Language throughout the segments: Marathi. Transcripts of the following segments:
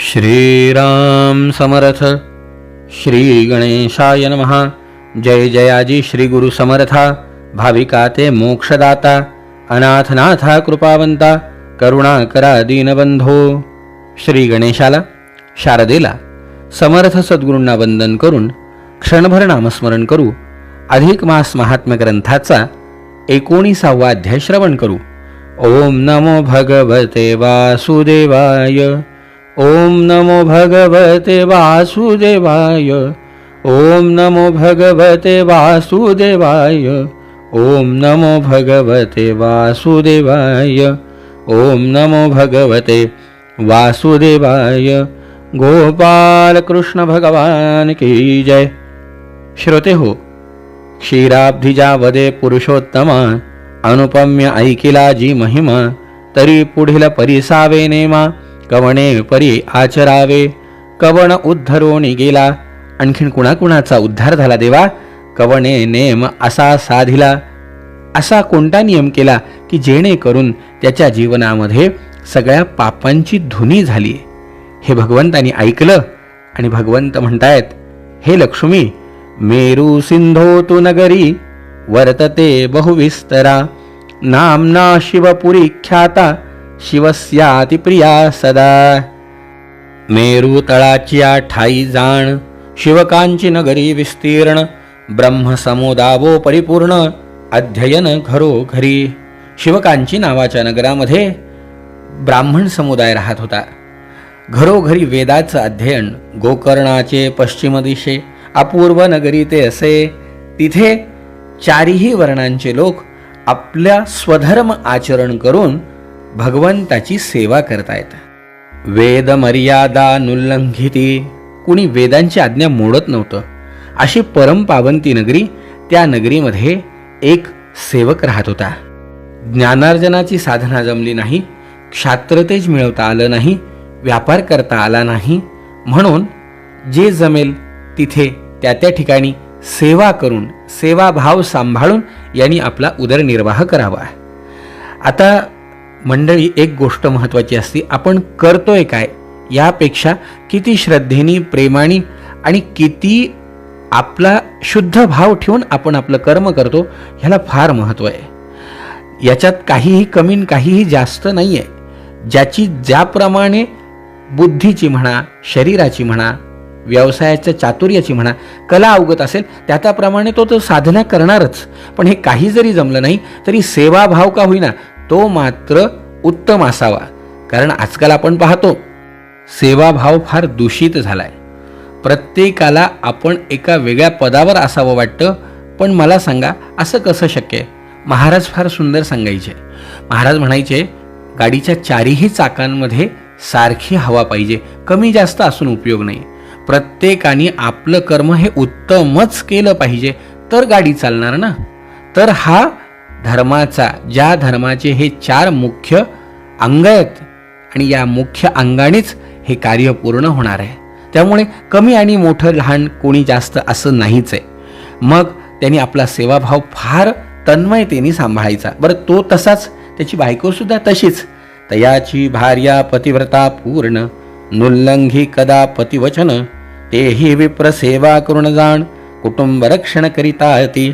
श्रीराम समर्थ. श्री गणेशाय नमः. जय जयाजी श्री गुरु समर्था. भाविका ते मोक्षदाता. अनाथनाथा कृपावंता. करुणाकरा दीनबंधो. श्री गणेशाला, शारदेला, समर्थ सद्गुरूंना वंदन करून क्षणभर नामस्मरण करू. अधिक मास महात्म्य ग्रंथाचा 19वा अध्याय श्रवण करू. ओम नमो भगवते वासुदेवाय. ओम नमो भगवते वासुदेवाय. ओम नमो भगवते वासुदेवाय. ओम नमो भगवते वासुदेवाय. ओम नमो भगवते वासुदेवाय. गोपाल कृष्ण भगवान की जय. श्रोते हो, क्षीराब्धिजा वदे पुरुषोत्तमा. अनुपम्य ऐकिला जी महिमा. तरी पुढील परिसावे नेमा. कवणे परी आचरावे. कवण उद्धरोणी गेला. आणखीन कुणाकुणाचा उद्धार झाला देवा? कवणे नेम असा साधिला. असा कोणता नियम केला की जेणेकरून त्याच्या जीवनामध्ये सगळ्या पापांची धुनी झाली? हे भगवंतानी ऐकलं आणि भगवंत म्हणतायत, हे लक्ष्मी, मेरू सिंधो तु नगरी वर्तते बहुविस्तरा. नामना शिवपुरी ख्याता. शिवस्याति प्रिया सदा. मेरू तळाच्या ठाई जाण. शिवकांची नगरी विस्तीर्ण. ब्रह्मसमुदावो परिपूर्ण. अध्ययन घरोघरी. शिवकांची नावाच्या नगरामध्ये ब्राह्मण समुदाय राहत होता. घरोघरी वेदाचं अध्ययन. गोकर्णाचे पश्चिम दिशे अपूर्व नगरी ते असे. तिथे चारीही वर्णांचे लोक आपल्या स्वधर्म आचरण करून भगवंताची सेवा करतायत. वेद मर्यादा नुल्लंघिती. कुणी वेदांची आज्ञा मोडत नव्हतं. अशी परमपावंती नगरी. त्या नगरीमध्ये एक सेवक राहत होता. ज्ञानार्जनाची साधना जमली नाही. क्षात्रतेज मिळवता आलं नाही. व्यापार करता आला नाही. म्हणून जे जमेल तिथे त्या त्या ठिकाणी सेवा करून, सेवाभाव सांभाळून यांनी आपला उदरनिर्वाह करावा. आता मंडळी, एक गोष्ट महत्त्वाची असते, आपण करतोय काय यापेक्षा किती श्रद्धेनी, प्रेमाने आणि किती आपला शुद्ध भाव ठेवून आपण आपलं कर्म करतो ह्याला फार महत्त्व आहे. याच्यात काहीही कमी काहीही जास्त नाही आहे. ज्याची ज्याप्रमाणे बुद्धीची म्हणा, शरीराची म्हणा, व्यवसायाच्या चातुर्याची म्हणा, कला अवगत असेल त्याप्रमाणे तो साधना करणारच. पण हे काही जरी जमलं नाही तरी सेवाभाव का होईना तो मात्र उत्तम असावा. कारण आजकाल आपण पाहतो सेवाभाव फार दूषित झालाय. प्रत्येकाला आपण एका वेगळ्या पदावर असावं वाटतं. पण मला सांगा, असं कसं शक्य आहे? महाराज फार सुंदर सांगायचे. महाराज म्हणायचे, गाडीच्या चारीही चाकांमध्ये सारखी हवा पाहिजे. कमी जास्त असून उपयोग नाही. प्रत्येकाने आपलं कर्म हे उत्तमच केलं पाहिजे तर गाडी चालणार ना. तर हा धर्माचा, ज्या धर्माचे हे 4 मुख्य अंग आहेत आणि या मुख्य अंगानेच हे कार्य पूर्ण होणार आहे. त्यामुळे कमी आणि मोठं लहान कोणी जास्त असं नाहीच आहे. मग त्यांनी आपला सेवाभाव फार तन्मयतेने सांभाळायचा. बरं, तो तसाच, त्याची बायकोसुद्धा तशीच. तयाची भार्या पतिव्रता पूर्ण. नुल्लंघी कदा पतिवचन. तेही विप्र सेवा करून जाण. कुटुंब रक्षण करिता ती.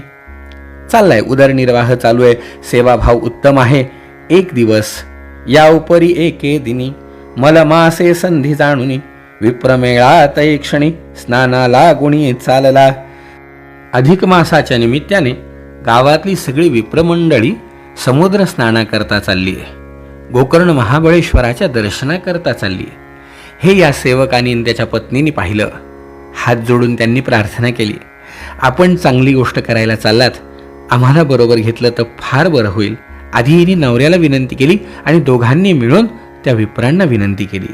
चाललाय, उदरनिर्वाह चालू आहे. सेवाभाव उत्तम आहे. एक दिवस या उपरी एके दिनी मलमासे संधी जाणुनी. विप्रमेळात एक क्षणी स्नानाला गुणी चालला. अधिक मासाच्या निमित्ताने गावातली सगळी विप्रमंडळी समुद्र स्नानाकरता चालली आहे. गोकर्ण महाबळेश्वराच्या दर्शनाकरता चालली आहे. हे या सेवकाने त्याच्या पत्नीने पाहिलं. हात जोडून त्यांनी प्रार्थना केली, आपण चांगली गोष्ट करायला चाललात, आम्हाला बरोबर घेतलं तर फार बरं होईल. आधी हिने नवऱ्याला विनंती केली आणि दोघांनी मिळून त्या विप्रांना विनंती केली.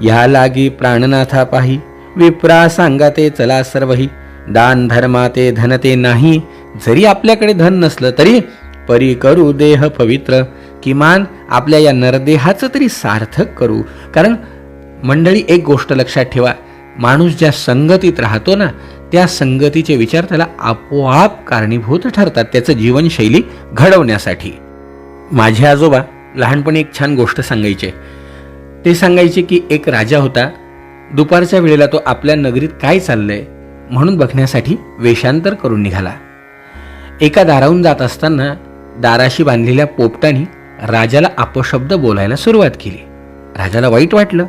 या लागी प्राणनाथा पाही. विप्रा सांगाते चला सर्वही. दान धर्माते धनते नाही. जरी आपल्याकडे धन नसलं तरी परी करू देह पवित्र. किमान आपल्या या नरदेहाचं तरी सार्थक करू. कारण मंडळी, एक गोष्ट लक्षात ठेवा, माणूस ज्या संगतीत राहतो ना, त्या संगतीचे विचार त्याला आपोआप कारणीभूत ठरतात त्याचं जीवनशैली घडवण्यासाठी. माझे आजोबा लहानपणी एक छान गोष्ट सांगायचे. ते सांगायचे की एक राजा होता. दुपारच्या वेळेला तो आपल्या नगरीत काय चाललंय म्हणून बघण्यासाठी वेषांतर करून निघाला. एका दाराहून जात असताना दाराशी बांधलेल्या पोपटाने राजाला अपशब्द बोलायला सुरुवात केली. राजाला वाईट वाटलं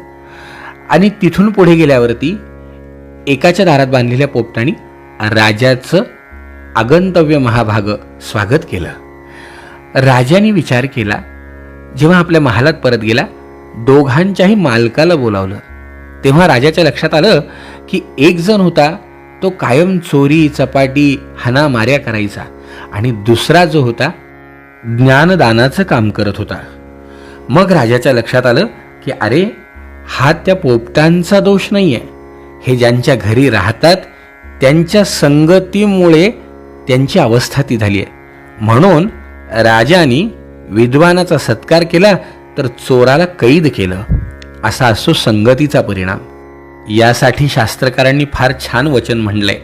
आणि तिथून पुढे गेल्यावरती एकाच्या दारात बांधलेल्या पोपटाने राजाचं आगंतव्य महाभाग स्वागत केलं. राजाने विचार केला. जेव्हा आपल्या महालात परत गेला, दोघांच्याही मालकाला बोलावलं. तेव्हा राजाच्या लक्षात आलं की एक जण होता तो कायम चोरी चपाटी हाणामाऱ्या करायचा आणि दुसरा जो होता ज्ञानदानाचं काम करत होता. मग राजाच्या लक्षात आलं की अरे, हा त्या पोपटांचा दोष नाहीये, हे ज्यांच्या घरी राहतात त्यांच्या संगतीमुळे त्यांची अवस्था ती झाली आहे. म्हणून राजाने विद्वानाचा सत्कार केला तर चोराला कैद केलं. असा असतो संगतीचा परिणाम. यासाठी शास्त्रकारांनी फार छान वचन म्हणलंय.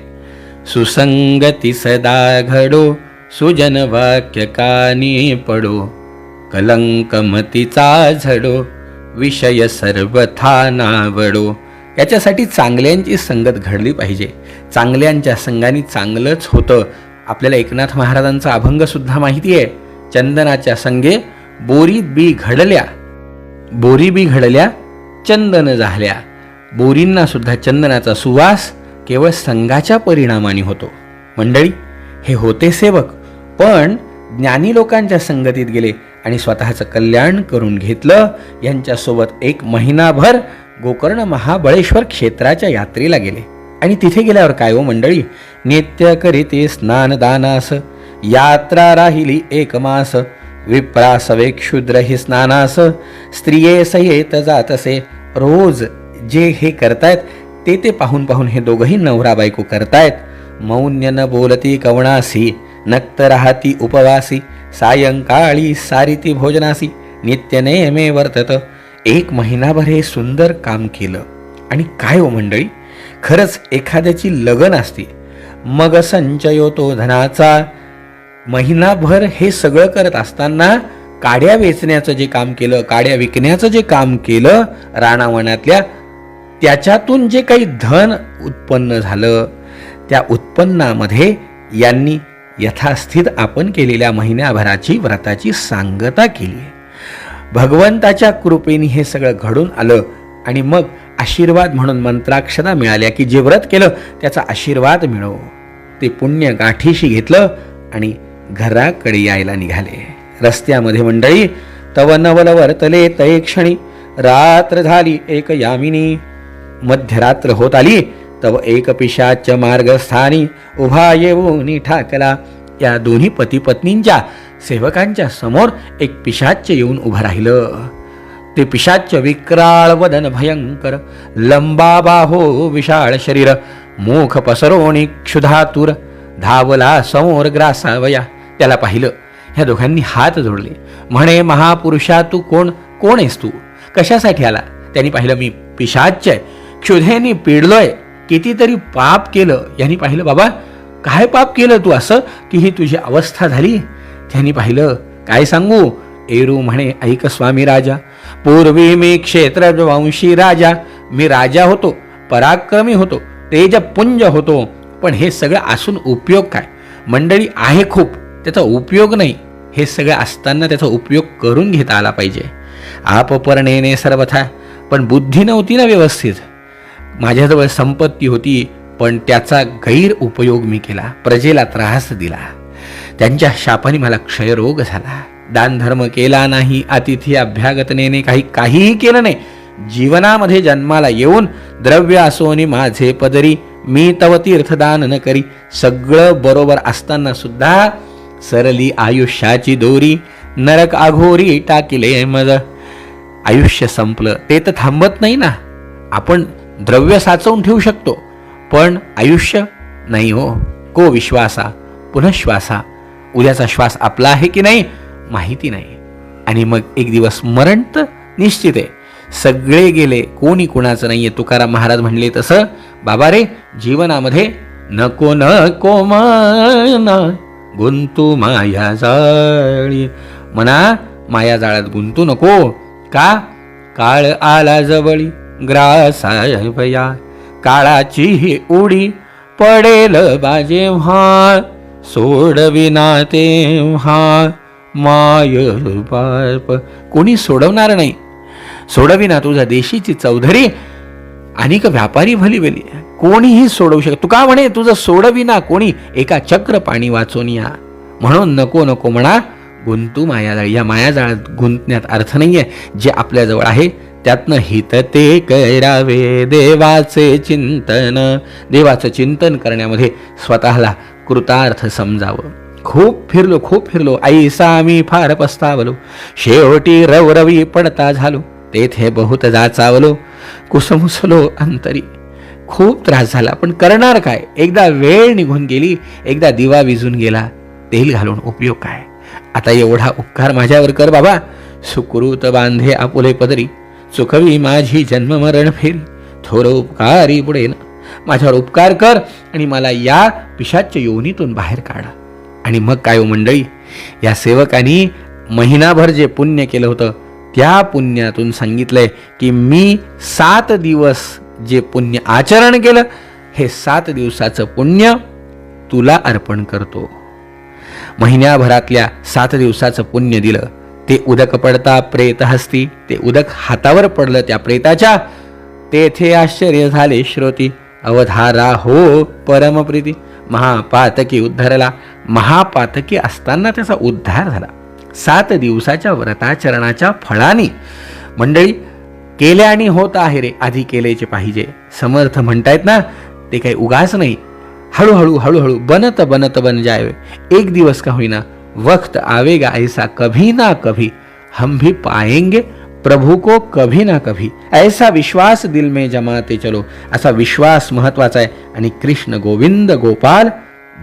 सुसंगती सदा घडो, सुजन वाक्य कानी पडो, कलंकमतीचा झडो, विषय सर्वथा नावडो. याच्यासाठी चांगल्यांची संगत घडली पाहिजे. चांगल्यांच्या संगाने चांगलंच होतं. आपल्याला एकनाथ महाराजांचा अभंग सुद्धा माहिती आहे. चंदनाच्या संगे बोरी बी घडल्या, बोरी बी घडल्या चंदन झाल्या. बोरींना सुद्धा चंदनाचा सुवास केवळ संघाच्या परिणामाने होतो. मंडळी, हे होते सेवक, पण ज्ञानी लोकांच्या संगतीत गेले आणि स्वतःचं कल्याण करून घेतलं. यांच्यासोबत 1 महिनाभर गोकर्ण महाबळेश्वर क्षेत्राच्या यात्रेला गेले. आणि तिथे गेल्यावर काय हो मंडळी, नित्य करीते स्नान दानास, यात्रा राहिली 1 मास, विप्रास वे क्षुद्र हि स्नानास, स्त्रिये सयेत जातसे. रोज जे हे करतायत ते पाहून पाहून हे दोघंही नवरा बायको करतायत. मौन्य न बोलती कवणासी, नक्त राहती उपवासी, सायंकाळी सारिती भोजनासी, नित्य नेमे वर्तत. 1 महिनाभर हे सुंदर काम केलं. आणि काय हो मंडळी, खरंच एखाद्याची लगन असते, मग संचय होतो धनाचा. महिनाभर हे सगळं करत असताना काड्या वेचण्याचं जे काम केलं, काड्या विकण्याचं जे काम केलं राणावनातल्या, त्याच्यातून जे काही धन उत्पन्न झालं, त्या उत्पन्नामध्ये यांनी यथास्थित आपण केलेल्या महिन्याभराची व्रताची सांगता केली. भगवंताच्या कृपेने हे सगळं घडून आलं. आणि मग आशीर्वाद म्हणून मंत्राक्षता मिळाल्या की जे व्रत केलं त्याचा आशीर्वाद मिळो. ते पुण्य गाठीशी घेतलं आणि घराकडे यायला निघाले. रस्त्यामध्ये मंडळी, तव नवल वर्तले तये क्षणी, रात्र झाली 1 यामिनी. मध्यरात्र होत आली तव 1 पिशाच मार्गस्थानी, उभा येऊन ठाकला. या दोन्ही पती पत्नींच्या सेवकांच्या समोर एक पिशाच येऊन उभं राहिलं. ते पिशाच विक्राळ वदन भयंकर, लंबा बाहो विशाळ शरीर, मुख पसरोणी क्षुधातुर, धावला समोर ग्रासावया. त्याला पाहिलं. ह्या दोघांनी हात जोडले. म्हणे, महापुरुषा तू कोण आहेस तू? कशासाठी आला? त्यांनी पाहिलं, मी पिशाच आहे, क्षुधेने पिडलोय, कितीतरी पाप केलं. यांनी पाहिलं, बाबा काय पाप केलं तू असं की ही तुझी अवस्था झाली? त्यांनी पाहिलं, काय सांगू? एरू म्हणे, ऐक स्वामी राजा, पूर्वी मी क्षेत्रवंशी राजा, मी राजा होतो, पराक्रमी होतो, तेजपुंज होतो, पण हे सगळं असून उपयोग काय? मंडळी, आहे खूप, त्याचा उपयोग नाही. हे सगळं असताना त्याचा उपयोग करून घेता आला पाहिजे. आपपर्णेने सर्वथा, पण बुद्धी नव्हती ना व्यवस्थित. माझ्याजवळ संपत्ती होती, पण त्याचा गैरउपयोग मी केला, प्रजेला त्रास दिला. त्यांच्या शापाने मला क्षयरोग झाला. दानधर्म केला नाही, अतिथी अभ्यागतनेने काहीही केलं नाही. जीवनामध्ये जन्माला येऊन द्रव्य असोनी माझे पदरी, मी तव तीर्थदान न करी. सगळं बरोबर असताना सुद्धा सरली आयुष्याची दोरी, नरक आघोरी टाकिले मज. आयुष्य संपलं ते तर थांबत नाही ना. आपण द्रव्य साचवून ठेवू शकतो, पण आयुष्य नाही हो. को विश्वासा पुनःश्वासा. उद्याचा श्वास आपला आहे की नाही माहिती नाही. आणि मग एक दिवस मरण तर निश्चित आहे. सगळे गेले, कोणी कुणाचं नाहीये. तुकाराम महाराज म्हणले तसं, बाबा रे, जीवनामध्ये नको नको मना गुंतू माया जाळी. म्हणा, माया जाळात गुंतू नको. का? काळ आला जवळी ग्रासावया, काळाची ही उडी पडेल बाजेव्हा, सोडविना तेव्हा माय बाप. कोणी सोडवणार नाही. सोडविना तुझा देशीची चौधरी, अनेक व्यापारी भलीबली, कोणीही सोडवू शकत. तू का म्हणे तुझं सोडविना कोणी, एका चक्र पाणी वाचून या. म्हणून नको नको म्हणा गुंतू मायाजाळ. या मायाजाळात गुंतण्यात अर्थ नाहीये. जे आपल्याजवळ आहे त्यातनं हित ते करावे देवाचे चिंतन. देवाचं चिंतन करण्यामध्ये स्वतःला कृतार्थ समजावं. खूप फिरलो ऐसा मी फार पस्तावलो, शेवटी रवरवी पडता झालो, तेथे बहुत जाचावलो, कुसमुसलो अंतरी. खूप त्रास झाला, पण करणार काय. एकदा वेळ निघून गेली, एकदा दिवा विझून गेला, तेल घालून उपयोग काय. आता एवढा उपकार माझ्यावर कर बाबा, सुकृत बांधे आपुले पदरी, चुकवी माझी जन्म मरण फेरी, थोर उपकारी पुढे ना. माझ्यावर उपकार कर आणि मला या पिशाच्य योनीतून बाहेर काढा. आणि मग काय हो मंडळी, या सेवकांनी महिनाभर जे पुण्य केलं होतं त्या पुण्यातून सांगितलंय की मी 7 दिवस जे पुण्य आचरण केलं, हे 7 दिवसाचं पुण्य तुला अर्पण करतो. महिन्याभरातल्या 7 दिवसाचं पुण्य दिलं, ते उदक पडता प्रेत हस्ती. ते उदक हातावर पडलं त्या प्रेताच्या, तेथे आश्चर्य झाले श्रोती, अवधारा हो परमप्रीती. महापातकी उद्धारला. महापातकी असताना त्याचा उद्धार झाला 7 दिवसाच्या व्रताचरणाच्या फळाने. मंडळी, केल्याने होत आहे रे, आधी केलेचे पाहिजे. समर्थ म्हणतायत ना, ते काही उगाच नाही. हळूहळू बनत बनत बन जाए. एक दिवस का होईना, वक्त आवेगा ऐसा कभी ना कभी हम भी पाएंगे प्रभु को कभी ना कभी. ऐसा विश्वास दिल में जमाते चलो. असा विश्वास महत्वाचा आहे. आणि कृष्ण गोविंद गोपाल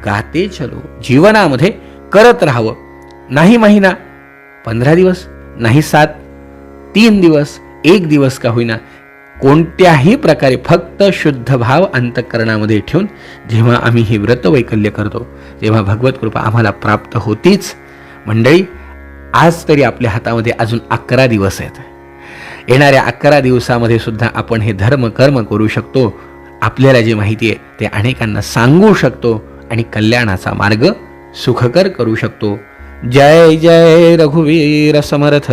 गाते चलो. जीवनामध्ये करत राहावं. नाही महिना, 15 दिवस, नाही 7, 3 दिवस, 1 दिवस का होईना, कोणत्याही प्रकारे फक्त शुद्ध भाव अंतःकरणामध्ये ठेवून जेव्हा आम्ही हे व्रत वैकल्य करतो तेव्हा भगवत कृपा आम्हाला प्राप्त होतीच. मंडळी, आज तरी आपल्या हातामध्ये अजून 11 दिवस आहेत. येणाऱ्या 11 दिवसामध्ये सुद्धा आपण हे धर्म कर्म करू शकतो. आपल्याला जे माहिती आहे ते अनेकांना सांगू शकतो आणि कल्याणाचा मार्ग सुखकर करू शकतो. जय जय रघुवीर समर्थ.